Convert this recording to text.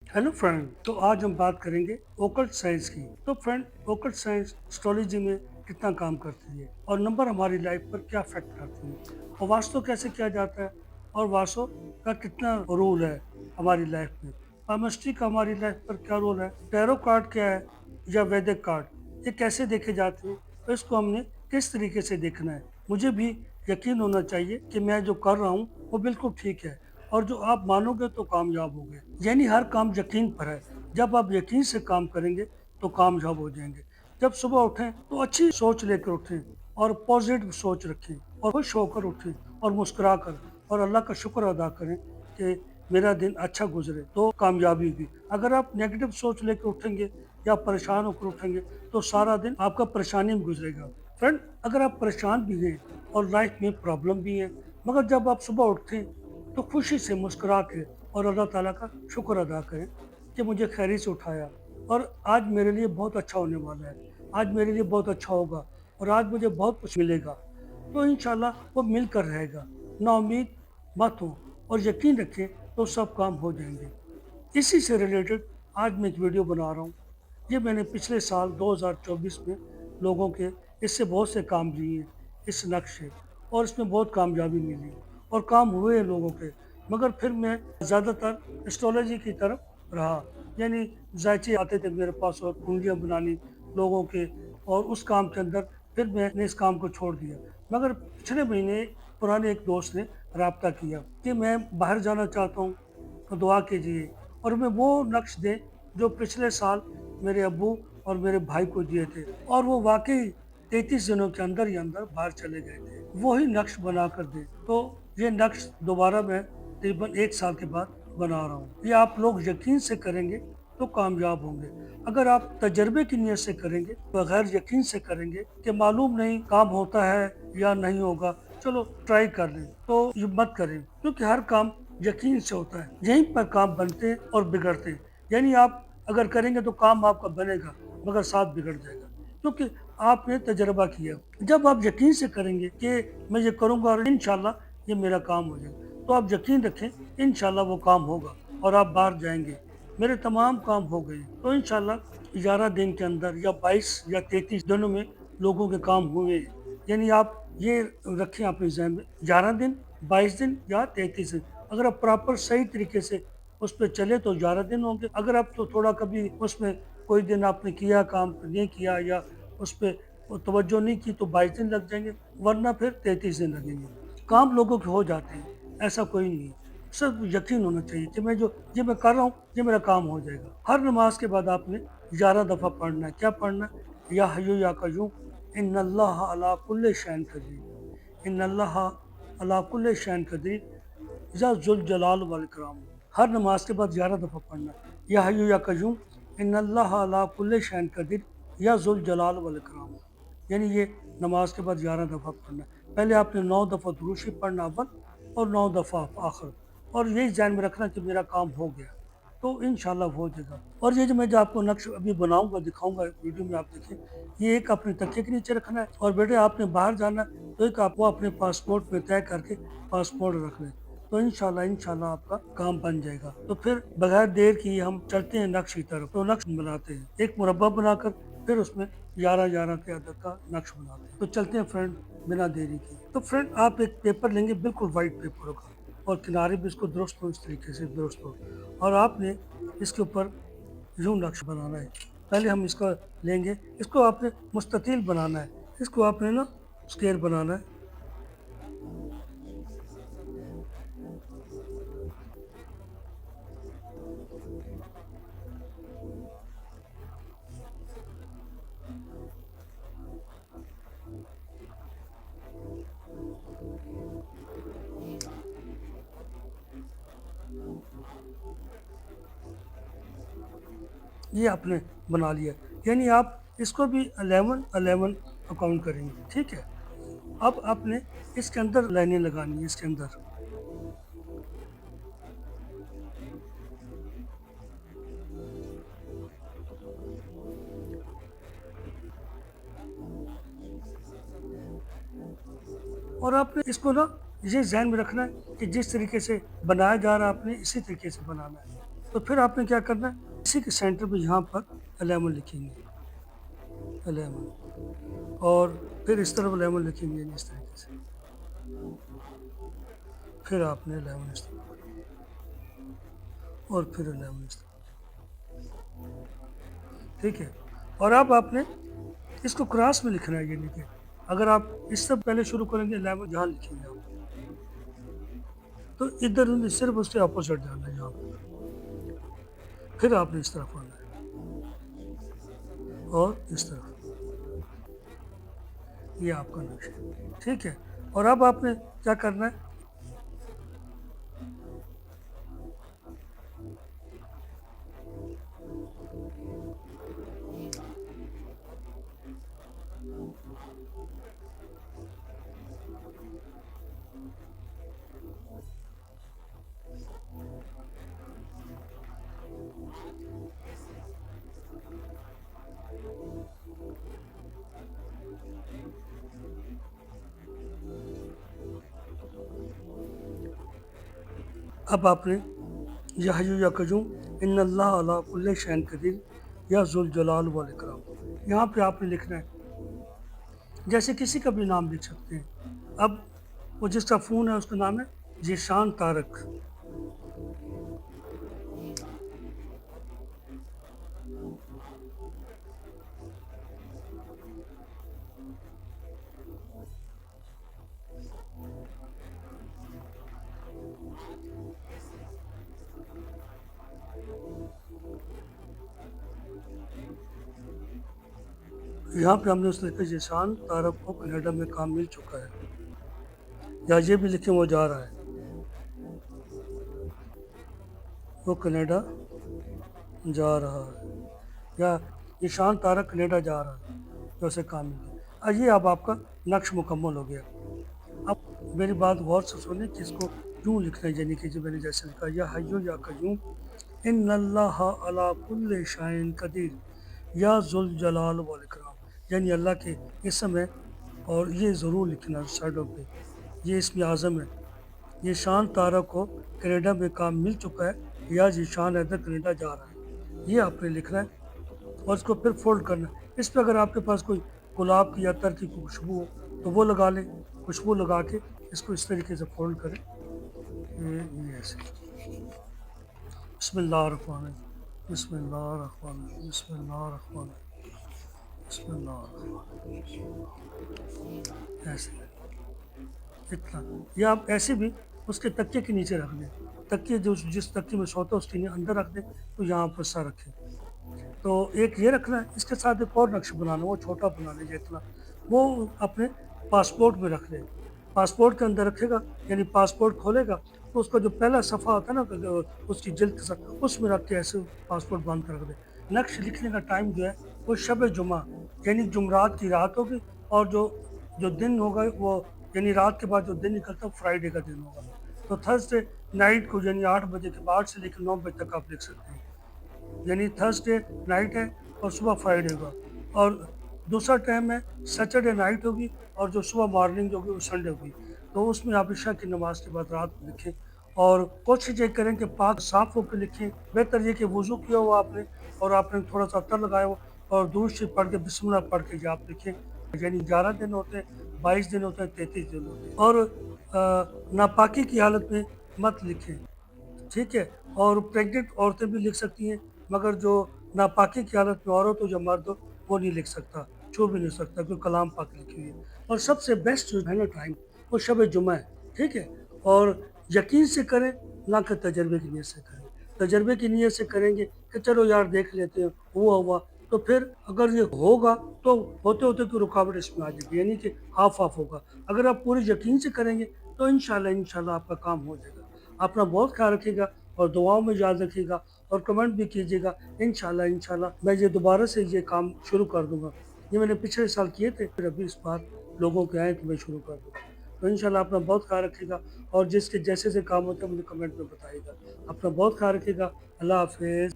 Hello friend, तो आज हम बात करेंगे ओकल्ट साइंस की। तो फ्रेंड, ओकल्ट साइंस एस्ट्रोलॉजी में कितना काम करती है और नंबर हमारी लाइफ पर क्या इफेक्ट करती है और वास्तु कैसे किया जाता है और वास्तु का कितना रोल है हमारी लाइफ में। पामस्ट्री का हमारी लाइफ पर क्या रोल है, टैरो कार्ड क्या है या वैदिक कार्ड ये कैसे देखे जाते हैं और इसको हमने किस तरीके से देखना है। मुझे भी यकीन होना चाहिए कि मैं जो कर रहा हूँ वो बिल्कुल ठीक है और जो आप मानोगे तो कामयाब होगे। यानी हर काम यकीन पर है। जब आप यकीन से काम करेंगे तो कामयाब हो जाएंगे। जब सुबह उठें तो अच्छी सोच लेकर उठें और पॉजिटिव सोच रखें और खुश होकर उठें और मुस्कुरा कर और अल्लाह का शुक्र अदा करें कि मेरा दिन अच्छा गुजरे तो कामयाबी भी। अगर आप नेगेटिव सोच लेकर उठेंगे या परेशान होकर उठेंगे तो सारा दिन आपका परेशानी में गुजरेगा। फ्रेंड, अगर आप परेशान भी हैं और लाइफ में प्रॉब्लम भी है, मगर जब आप सुबह उठते तो खुशी से मुस्कुरा के और अल्लाह ताला का शुक्र अदा करें कि मुझे खैरी से उठाया और आज मेरे लिए बहुत अच्छा होने वाला है, आज मेरे लिए बहुत अच्छा होगा और आज मुझे बहुत कुछ मिलेगा। तो इंशाल्लाह वो मिलकर रहेगा। ना उम्मीद मत हो और यकीन रखें तो सब काम हो जाएंगे। इसी से रिलेटेड आज मैं एक वीडियो बना रहा हूँ। ये मैंने पिछले साल 2024 में लोगों के इससे बहुत से काम लिए इस नक्श से और इसमें बहुत कामयाबी मिली और काम हुए हैं लोगों के। मगर फिर मैं ज़्यादातर एस्ट्रोलॉजी की तरफ रहा। यानी जायचे आते थे मेरे पास और कुंडलियाँ बनानी लोगों के, और उस काम के अंदर फिर मैंने इस काम को छोड़ दिया। मगर पिछले महीने पुराने एक दोस्त ने रब्ता किया कि मैं बाहर जाना चाहता हूँ तो दुआ कीजिए और मैं वो नक्श दें जो पिछले साल मेरे अब्बू और मेरे भाई को दिए थे और वो वाकई 33 दिनों के अंदर ही अंदर बाहर चले गए थे। वही नक्श बना कर दें। तो ये नक्श दोबारा मैं तकरीबन 1 साल के बाद बना रहा हूँ। ये आप लोग यकीन से करेंगे तो कामयाब होंगे। अगर आप तजर्बे की नीयत से करेंगे, बगैर यकीन से करेंगे कि मालूम नहीं काम होता है या नहीं होगा, चलो ट्राई कर लें, तो ये मत करें, क्योंकि हर काम यकीन से होता है। यहीं पर काम बनते हैं और बिगड़ते हैं। यानी आप अगर करेंगे तो काम आपका बनेगा मगर साथ बिगड़ जाएगा, क्योंकि आपने तजर्बा किया। जब आप यकीन से करेंगे कि मैं ये करूंगा और इंशाल्लाह ये मेरा काम हो जाएगा, तो आप यकीन रखें इंशाल्लाह वो काम होगा और आप बाहर जाएंगे। मेरे तमाम काम हो गए तो इंशाल्लाह 11 दिन के अंदर या 22 या 33 दिनों में लोगों के काम हुए हैं। यानी आप ये रखें अपने जहन में, 11 दिन, 22 दिन या 33 दिन। अगर आप प्रॉपर सही तरीके से उस पर चले तो 11 दिन होंगे। अगर आप तो थोड़ा कभी उसमें कोई दिन आपने किया काम नहीं किया या उस पर तवज्जो नहीं की तो 22 दिन लग जाएंगे, वरना फिर 33 दिन लगेंगे। काम लोगों के हो जाते हैं, ऐसा कोई नहीं है। सिर्फ यकीन होना चाहिए कि मैं जो ये मैं कर रहा हूँ ये मेरा काम हो जाएगा। हर नमाज के बाद आपने 11 दफ़ा पढ़ना है। क्या पढ़ना है? या हय्यु या कय्यूम इन्नल्लाह अला कुल्लि शैइन क़दीर, इन्नल्लाह अला कुल्लि शैइन क़दीर या जुल जलाल वल इकराम। हर नमाज के बाद 11 दफ़ा पढ़ना है। या हय्यु या कय्यूम इन्नल्लाह अला कुल्लि शैइन क़दीर या जुल जलाल वल इकराम। यानी ये नमाज के बाद 11 दफ़ा पढ़ना है। पहले आपने 9 दफ़ा दुरूद शरीफ पढ़ना अव्वल और 9 दफ़ा आखिर, और यही ध्यान में रखना कि मेरा काम हो गया तो इंशाल्लाह वो हो जाएगा। और ये जो मैं जो आपको नक्श अभी बनाऊंगा दिखाऊंगा वीडियो में, आप देखें, ये एक अपने तकिए के नीचे रखना है और बेटे आपने बाहर जाना है तो एक आपको अपने पासपोर्ट पे तय करके पासपोर्ट रख लें, तो इंशाल्लाह इंशाल्लाह आपका काम बन जाएगा। तो फिर बगैर देर की हम चलते हैं नक्श की तरफ। तो नक्श बनाते हैं एक मुरब्बा बनाकर, फिर उसमें 11-11 के अदद का नक्श बनाते हैं। तो चलते हैं फ्रेंड बिना देरी के। तो फ्रेंड, आप एक पेपर लेंगे बिल्कुल वाइट पेपर होगा और किनारे भी इसको दुरुस्त हो, इस तरीके से दुरुस्त हो, और आपने इसके ऊपर यूं नक्श बनाना है। पहले हम इसका लेंगे, इसको आपने मुस्ततील बनाना है, इसको आपने ना स्क्वायर बनाना है। ये आपने बना लिया। यानी आप इसको भी 11-11 काउंट करेंगे, ठीक है। अब आपने इसके अंदर लाइनें लगानी है, इसके अंदर। और आपने इसको ना ये ध्यान में रखना है कि जिस तरीके से बनाया जा रहा है आपने इसी तरीके से बनाना है। तो फिर आपने क्या करना है, इसी के सेंटर पे यहाँ पर 11 लिखेंगे, 11, और फिर इस तरफ 11 लिखेंगे इस तरीके से, फिर आपने 11 इस तरफ और फिर 11 इस तरफ, ठीक है। और अब आपने इसको क्रॉस में लिखना है, ये देखिए, अगर आप इससे पहले शुरू करेंगे 11 यहाँ लिखेंगे आप, तो इधर उधर सिर्फ उसके अपोजिट जाना है यहाँ पर, फिर आपने इस तरफ आना है और इस तरफ, ये आपका नक्शा, ठीक है। और अब आपने क्या करना है, अब आपने या हय्यु या कय्यूम इन्नल्लाह अला कुल्लि शैइन कदीर या जुल जलाल वल इकराम, यहाँ पे आपने लिखना है, जैसे किसी का भी नाम लिख सकते हैं। अब वो जिसका फ़ोन है उसका नाम है जीशान तारक, यहाँ पे हमने उसने लिखा जीशान तारक को कनाडा में काम मिल चुका है, या ये भी लिखे वो जा रहा है, वो कनाडा जा रहा है, या ईशान तारक कनाडा जा रहा है, तो उसे काम मिल गया। ये अब आपका नक्श मुकम्मल हो गया। अब मेरी बात गौर से सुनिए कि इसको यूँ लिखना है, यानी कि जो मैंने जैसे लिखा या हय्यु या कय्यूम इन्नल्लाह अला कुल्लि शैइन कदीर या जुल जलाल वल इकराम, यानी अल्लाह के इसम है, और ये ज़रूर लिखना साइडों पे, ये इसमें आज़म है, ये शान तारक को कनाडा में काम मिल चुका है, या ये शान हैदर कनाडा जा रहा है, ये आपने लिखना है और इसको फिर फोल्ड करना है। इस पर अगर आपके पास कोई गुलाब की या अतर की खुशबू हो तो वो लगा लें, खुशबू लगा के इसको इस तरीके से फोल्ड करें, ये ऐसे, बिस्मिल्लाहिर्रहमानिर्रहीम, बिस्मिल्लाहिर्रहमानिर्रहीम, बिस्मिल्लाहिर्रहमानिर्रहीम, बिस्मिल्लाहिर्रहमानिर्रहीम, ऐसे इतना। या आप ऐसे भी उसके तकिए के नीचे रख दें, तकिए जो जिस तकिए में सोता है उसके अंदर रख दें, तो यहाँ पर सा रखें। तो एक ये रखना है, इसके साथ एक और नक्श बनाना, वो छोटा बना लीजिए इतना, वो अपने पासपोर्ट में रख लें, पासपोर्ट के अंदर रखेगा, यानी पासपोर्ट खोलेगा तो उसका जो पहला सफ़ा होता है ना, उसकी जिल्द के साथ उसमें रख के ऐसे पासपोर्ट बांध कर रख दे। नक्श लिखने का टाइम जो है वो शब जुमा, यानी जुमरात की रात होगी, और जो जो दिन होगा वो, यानी रात के बाद जो दिन निकलता है फ्राइडे का दिन होगा। तो थर्सडे नाइट को, यानी 8 बजे के बाद से लेकर 9 बजे तक आप लिख सकते हैं, यानी थर्सडे नाइट है और सुबह फ्राइडे होगा, और दूसरा टाइम है सैटरडे नाइट होगी, और जो सुबह मॉर्निंग होगी वो संडे होगी। तो उसमें आप इशा की नमाज के बाद रात को लिखें, और कोशिश ये करें कि पाक साफ होकर लिखें। बेहतर ये कि वज़ू किया हुआ आपने, और आपने थोड़ा सा अतर लगाया हो, और दूर से पढ़ के बिस्मिल्लाह पढ़ के जो आप लिखें, यानी 11 दिन होते हैं, 22 दिन होते हैं, 33 दिन होते हैं, और नापाकी की हालत में मत लिखें, ठीक है। और प्रेग्नेंट औरतें भी लिख सकती हैं, मगर जो नापाकी की हालत में औरत हो या मर्द हो वो नहीं लिख सकता, छू भी नहीं सकता, क्योंकि कलाम पाक लिखी हुई है। और सबसे बेस्ट जो है ना टाइम, वो शब जुमा है, ठीक है। और यकीन से करें, ना कि तजर्बे की नीयत से करें। तजर्बे की नीयत से करेंगे कि चलो यार देख लेते हैं, हुआ हुआ, तो फिर अगर ये होगा तो होते होते कोई रुकावट इसमें आ जाएगी, यानी कि हाफ हाफ होगा। अगर आप पूरे यकीन से करेंगे तो इंशाल्लाह आपका काम हो जाएगा। अपना बहुत ख्याल रखिएगा और दुआओं में याद रखिएगा, और कमेंट भी कीजिएगा। इंशाल्लाह मैं ये दोबारा से ये काम शुरू कर दूंगा। ये मैंने पिछले साल किए थे, फिर अभी इस बार लोगों के आए तो मैं शुरू कर दूँगा। तो इंशाल्लाह अपना बहुत ख्याल रखिएगा, और जिसके जैसे काम होता है मुझे कमेंट में बताइएगा। अपना बहुत ख्याल रखिएगा। अल्लाह हाफिज़।